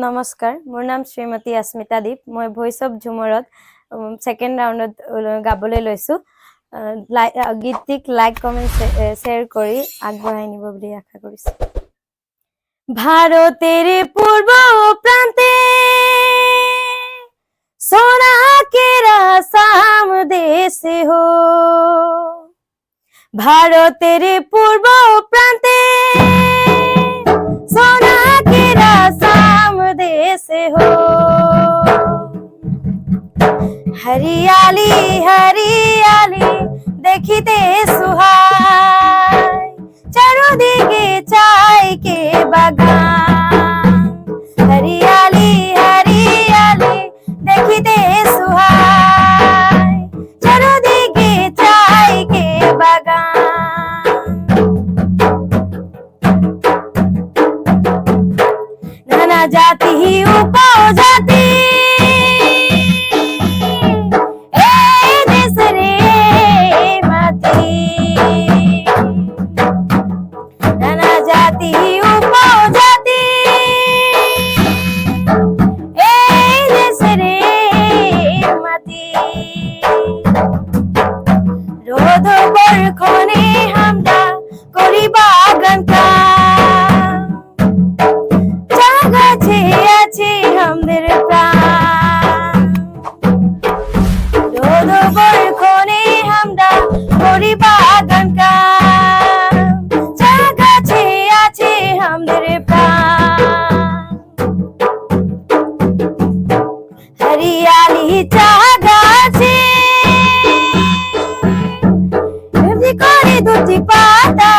নমস্কাৰ, মোৰ নাম শ্ৰীমতী अस्मिता दीप। মই ভইচ অফ ঝুমৰত সেকেন্ড ৰাউণ্ডত গাবলৈ লৈছো। গীতটিক লাইক কমেন্ট শ্বেয়াৰ কৰি আগবঢ়াই নিব বুলি আশা কৰিছো। ভারতের পূর্ব প্রান্তে সোনা কেরা সাম দেশে हो, ভারতের পূর্ব প্রান্তে সোনা কেরা साम देशे हो। हरियाली हरियाली देखिते सुहाय, चारोदिके चाय के बागान। हरियाली हरियाली देखिते सुहाय, चारोदिके चाय के बागान। नाना जाति उपजाति हरियाली चागाछे दुटी पाता